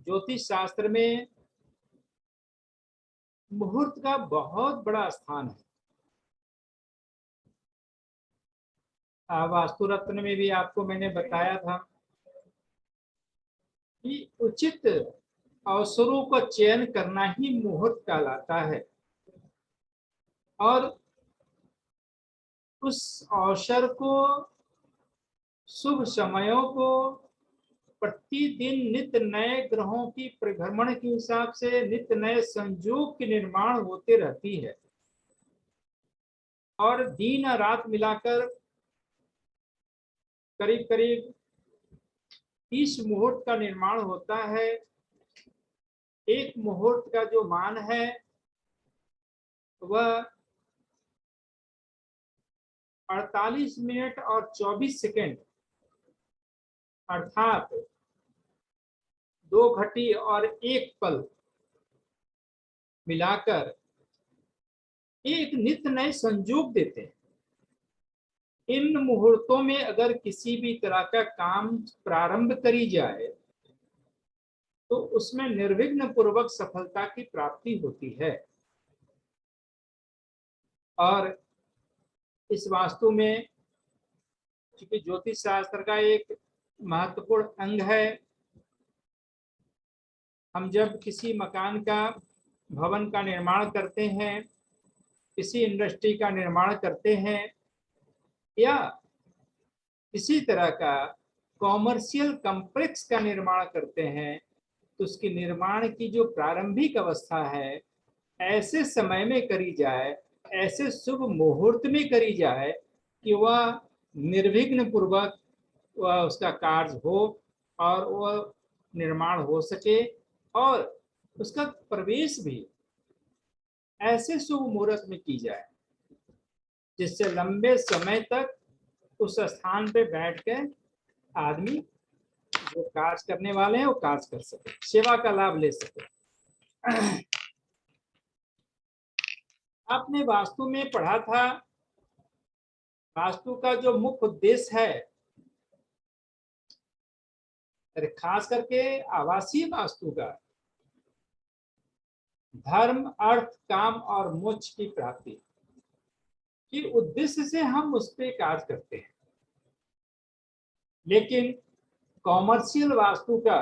ज्योतिष शास्त्र में मुहूर्त का बहुत बड़ा स्थान है। वास्तु रत्न में भी आपको मैंने बताया था कि उचित अवसरों का चयन करना ही मुहूर्त कहलाता है और उस अवसर को, शुभ समयों को प्रतिदिन नित्य नए ग्रहों की परिभ्रमण के हिसाब से नित्य नए संयोग के निर्माण होते रहती है और दिन और रात मिलाकर करीब करीब 30 मुहूर्त का निर्माण होता है। एक मुहूर्त का जो मान है वह 48 मिनट और 24 सेकंड अर्थात 2 घटी और 1 पल मिलाकर एक नित्य नए संयोग देते हैं। इन मुहूर्तों में अगर किसी भी तरह का काम प्रारंभ करी जाए तो उसमें निर्विघ्न पूर्वक सफलता की प्राप्ति होती है। और इस वास्तु में क्योंकि ज्योतिष शास्त्र का एक महत्वपूर्ण अंग है, हम जब किसी मकान का, भवन का निर्माण करते हैं, किसी इंडस्ट्री का निर्माण करते हैं या किसी तरह का कॉमर्शियल कॉम्प्लेक्स का निर्माण करते हैं तो उसकी निर्माण की जो प्रारंभिक अवस्था है ऐसे समय में करी जाए, ऐसे शुभ मुहूर्त में करी जाए कि वह निर्विघ्न पूर्वक वह उसका कार्य हो और वह निर्माण हो सके और उसका प्रवेश भी ऐसे शुभ मुहूर्त में की जाए जिससे लंबे समय तक उस स्थान पे बैठ के आदमी जो कार्य करने वाले हैं वो कार्य कर सके, सेवा का लाभ ले सके। आपने वास्तु में पढ़ा था, वास्तु का जो मुख्य उद्देश्य है, खास करके आवासीय वास्तु का, धर्म, अर्थ, काम और मोक्ष की प्राप्ति के उद्देश्य से हम उस पर कार्य करते हैं। लेकिन कॉमर्शियल वास्तु का,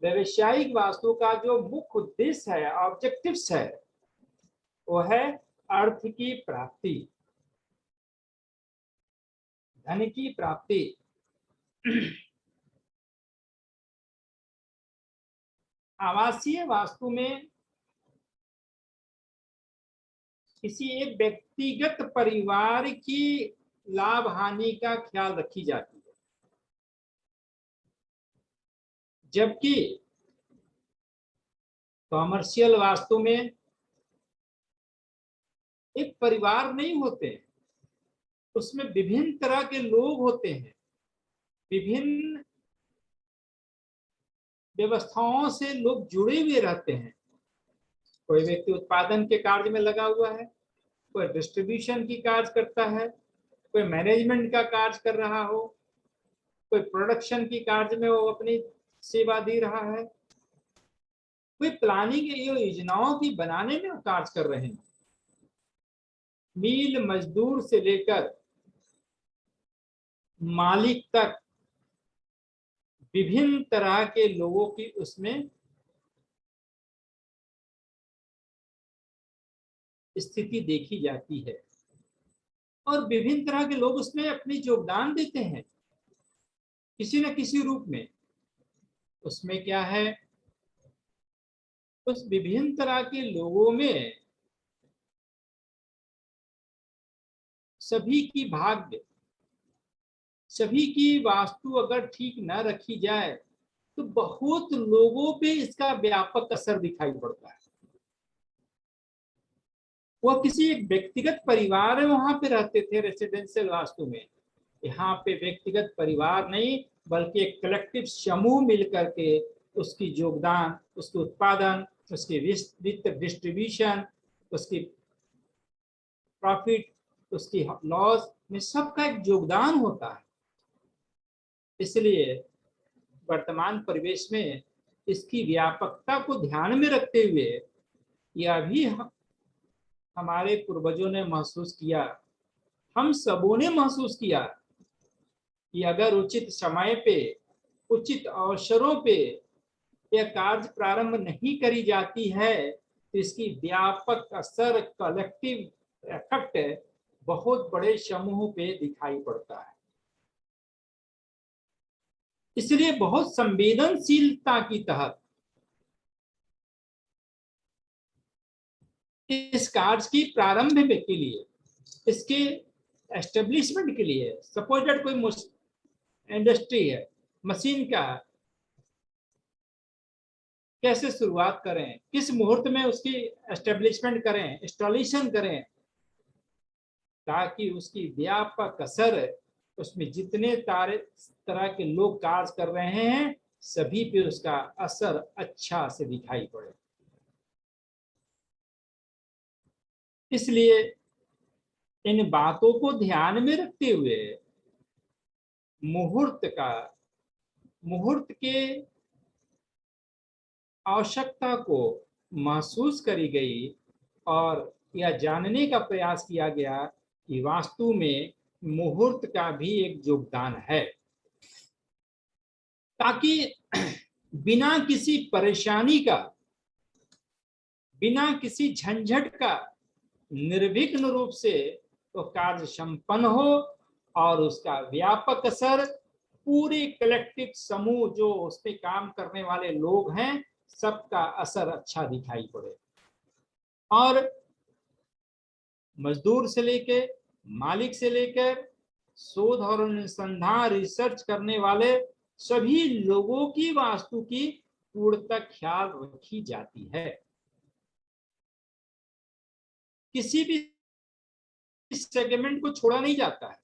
व्यवसायिक वास्तु का जो मुख्य उद्देश्य है, ऑब्जेक्टिव्स है, वो है अर्थ की प्राप्ति, धन की प्राप्ति। आवासीय वास्तु में किसी एक व्यक्तिगत परिवार की लाभ हानि का ख्याल रखी जाती है, जबकि कॉमर्शियल वास्तु में एक परिवार नहीं होते, उसमें विभिन्न तरह के लोग होते हैं, विभिन्न व्यवस्थाओं से लोग जुड़े हुए रहते हैं। कोई व्यक्ति उत्पादन के कार्य में लगा हुआ है, कोई डिस्ट्रीब्यूशन की कार्य करता है, कोई मैनेजमेंट का कार्य कर रहा हो, कोई प्रोडक्शन की कार्य में वो अपनी सेवा दे रहा है, कोई प्लानिंग योजनाओं की बनाने में कार्य कर रहे हैं। मील मजदूर से लेकर मालिक तक विभिन्न तरह के लोगों की उसमें स्थिति देखी जाती है और विभिन्न तरह के लोग उसमें अपनी योगदान देते हैं किसी न किसी रूप में। उसमें क्या है, उस विभिन्न तरह के लोगों में सभी की भाग्य, सभी की वास्तु अगर ठीक न रखी जाए तो बहुत लोगों पे इसका व्यापक असर दिखाई पड़ता है। वह किसी एक व्यक्तिगत परिवार में वहां पे रहते थे रेसिडेंशियल वास्तु में, यहाँ पे व्यक्तिगत परिवार नहीं बल्कि एक कलेक्टिव समूह मिलकर के उसकी योगदान, उसके उत्पादन, उसकी वित्त डिस्ट्रीब्यूशन, उसकी प्रॉफिट, उसकी लॉस में सबका एक योगदान होता है। इसलिए वर्तमान परिवेश में इसकी व्यापकता को ध्यान में रखते हुए यह भी हमारे पूर्वजों ने महसूस किया, हम सबों ने महसूस किया कि अगर उचित समय पे, उचित अवसरों पे यह कार्य प्रारंभ नहीं करी जाती है तो इसकी व्यापक असर, कलेक्टिव इफेक्ट बहुत बड़े समूह पे दिखाई पड़ता है। इसलिए बहुत संवेदनशीलता की तहत इस कार्य की प्रारंभ के लिए, इसके एस्टेब्लिशमेंट के लिए, सपोज दैट कोई इंडस्ट्री है, मशीन का कैसे शुरुआत करें, किस मुहूर्त में उसकी एस्टेब्लिशमेंट करें, इंस्टॉलेशन करें, ताकि उसकी व्यापक असर, उसमें जितने तरह के लोग कार्य कर रहे हैं सभी पे उसका असर अच्छा से दिखाई पड़े। इसलिए इन बातों को ध्यान में रखते हुए मुहूर्त के आवश्यकता को महसूस करी गई और यह जानने का प्रयास किया गया कि वास्तु में मुहूर्त का भी एक योगदान है, ताकि बिना किसी परेशानी का, बिना किसी झंझट का निर्विघ्न रूप से तो कार्य संपन्न हो और उसका व्यापक असर पूरे कलेक्टिव समूह, जो उसमें काम करने वाले लोग हैं, सबका असर अच्छा दिखाई पड़े। और मजदूर से लेकर, मालिक से लेकर, शोध और अनुसंधान, रिसर्च करने वाले सभी लोगों की वास्तु की पूर्णतः ख्याल रखी जाती है। किसी भी सेगमेंट को छोड़ा नहीं जाता है।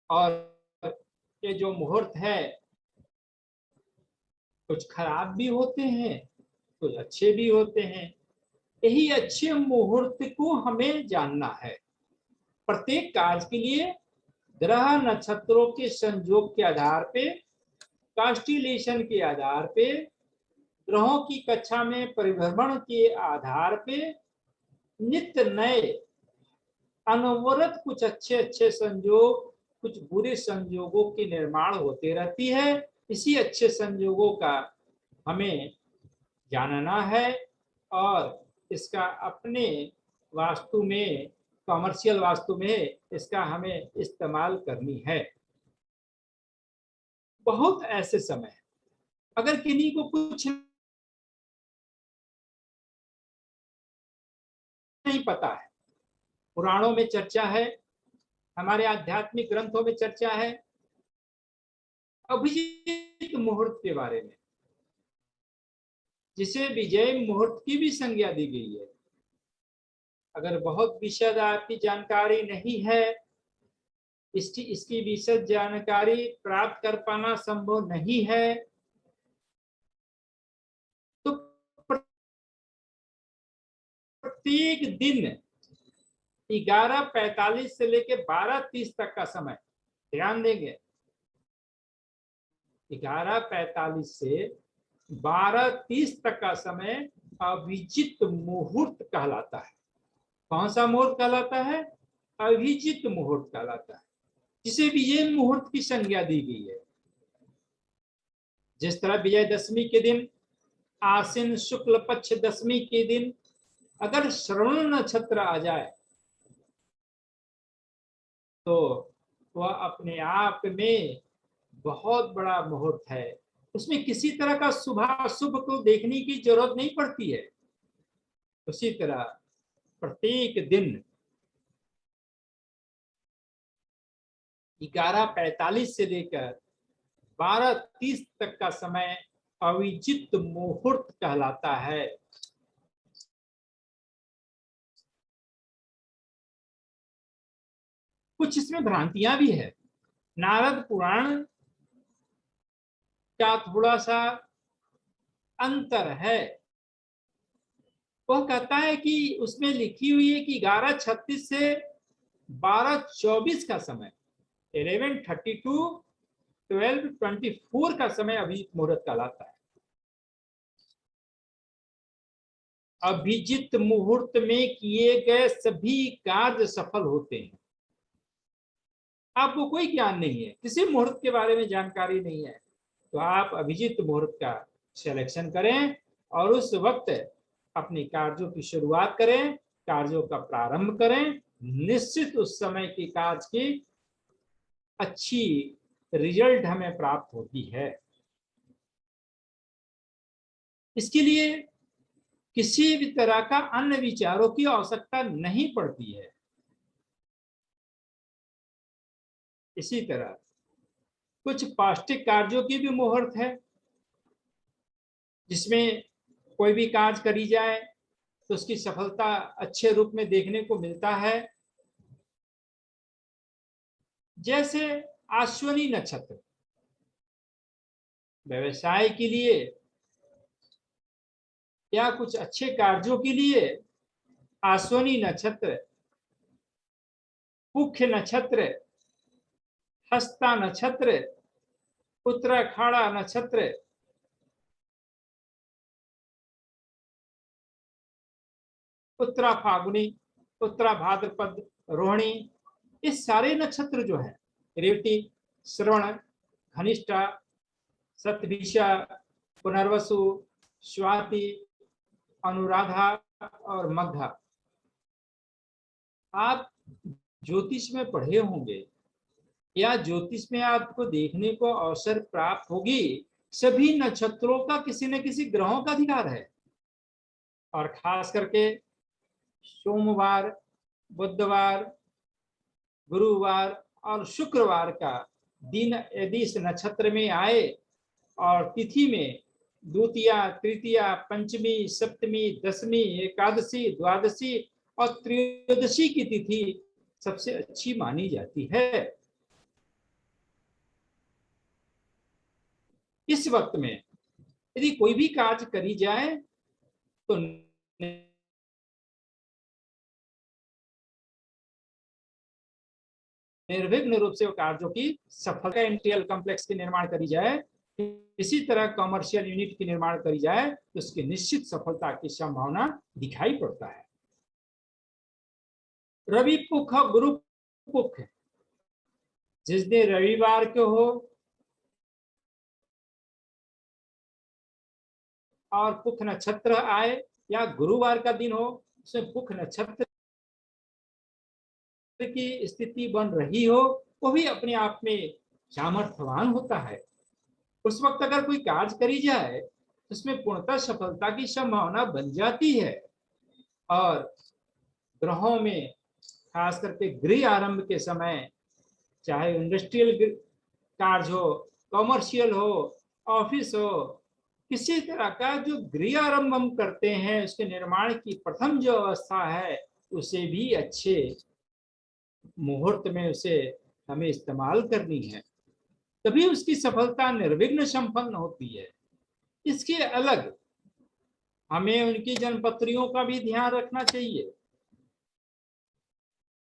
और ये जो मुहूर्त है कुछ खराब भी होते हैं, कुछ अच्छे भी होते हैं। यही अच्छे मुहूर्त को हमें जानना है। प्रत्येक कार्य के लिए ग्रह नक्षत्रों के संयोग के आधार पे, कांस्टेलेशन के आधार पे, ग्रहों की कक्षा में परिभ्रमण के आधार पे नित्य नए अनवरत कुछ अच्छे अच्छे संयोग, कुछ बुरे संयोगों के निर्माण होते रहती है। इसी अच्छे संयोगों का हमें जानना है और इसका अपने वास्तु में, कमर्शियल वास्तु में इसका हमें इस्तेमाल करनी है। बहुत ऐसे समय अगर किन्हीं को कुछ नहीं पता है, पुराणों में चर्चा है, हमारे आध्यात्मिक ग्रंथों में चर्चा है अभिजीत मुहूर्त के बारे में, जिसे विजय मुहूर्त की भी संज्ञा दी गई है। अगर बहुत विशद आपकी जानकारी नहीं है, इसकी विशद जानकारी प्राप्त कर पाना संभव नहीं है, तो प्रत्येक दिन 11:45 से लेकर 12:30 तक का समय ध्यान देंगे। 11:45 से 12:30 तक का समय अभिजीत मुहूर्त कहलाता है। कौन सा मुहूर्त कहलाता है? अभिजीत मुहूर्त कहलाता है, जिसे विजय मुहूर्त की संज्ञा दी गई है। जिस तरह विजयदशमी के दिन, आश्विन शुक्ल पक्ष दशमी के दिन अगर श्रवण नक्षत्र आ जाए तो वह अपने आप में बहुत बड़ा मुहूर्त है। उसमें किसी तरह का शुभाशुभ को देखने की जरूरत नहीं पड़ती है। उसी तरह प्रत्येक दिन 11:45 से लेकर 12:30 तक का समय अभिजीत मुहूर्त कहलाता है। कुछ इसमें भ्रांतियां भी है। नारद पुराण का थोड़ा सा अंतर है। वह कहता है कि उसमें लिखी हुई है कि 11:36 से 12:24 का समय, 11:32 12:24 का समय अभिजीत मुहूर्त कहलाता है। अभिजीत मुहूर्त में किए गए सभी कार्य सफल होते हैं। आपको कोई ज्ञान नहीं है, किसी मुहूर्त के बारे में जानकारी नहीं है, तो आप अभिजीत मुहूर्त का सिलेक्शन करें और उस वक्त अपने कार्यों की शुरुआत करें, कार्यों का प्रारंभ करें। निश्चित उस समय की कार्य की अच्छी रिजल्ट हमें प्राप्त होती है। इसके लिए किसी भी तरह का अन्य विचारों की आवश्यकता नहीं पड़ती है। इसी तरह कुछ पौष्टिक कार्यों की भी मुहूर्त है, जिसमें कोई भी कार्य करी जाए तो उसकी सफलता अच्छे रूप में देखने को मिलता है। जैसे अश्विनी नक्षत्र, व्यवसाय के लिए या कुछ अच्छे कार्यों के लिए अश्विनी नक्षत्र, पुष्य नक्षत्र, हस्ता नक्षत्र, उत्तराखाड़ा नक्षत्र, उत्तरा फागुनी, उत्तरा भाद्रपद, रोहिणी, ये सारे नक्षत्र जो है, रेवती, श्रवण, धनिष्ठा, शतभिषा, पुनर्वसु, स्वाति, अनुराधा और मघा, आप ज्योतिष में पढ़े होंगे या ज्योतिष में आपको देखने को अवसर प्राप्त होगी, सभी नक्षत्रों का किसी न किसी ग्रहों का अधिकार है। और खास करके सोमवार, बुधवार, गुरुवार और शुक्रवार का दिन यदि इस नक्षत्र में आए और तिथि में द्वितीया, तृतीया, पंचमी, सप्तमी, दशमी, एकादशी, द्वादशी और त्रयोदशी की तिथि सबसे अच्छी मानी जाती है। इस वक्त में यदि कोई भी कार्य करी जाए तो निर्विघ्न रूप से कार्यों की सफलता, इंडस्ट्रियल कॉम्प्लेक्स की निर्माण करी जाए, इसी तरह कमर्शियल यूनिट की निर्माण करी जाए तो उसकी निश्चित सफलता की संभावना दिखाई पड़ता है। रवि पुख, गुरु पुख, जिस दिन रविवार के हो और पुख नक्षत्र आए या गुरुवार का दिन हो, उसमें पुख नक्षत्र की स्थिति बन रही हो, वो भी अपने आप में सामर्थ्यवान होता है। उस वक्त अगर कोई कार्य करी जाए तो उसमें पूर्णतः सफलता की संभावना बन जाती है। और ग्रहों में खास करके गृह आरंभ के समय, चाहे इंडस्ट्रियल कार्य हो, कमर्शियल हो, ऑफिस हो, किसी तरह का जो गृह आरंभ हम करते हैं, उसके निर्माण की प्रथम जो अवस्था है, उसे भी अच्छे मुहूर्त में उसे हमें इस्तेमाल करनी है, तभी उसकी सफलता निर्विघ्न संपन्न होती है। इसके अलग हमें उनकी जन्मपत्रियों का भी ध्यान रखना चाहिए।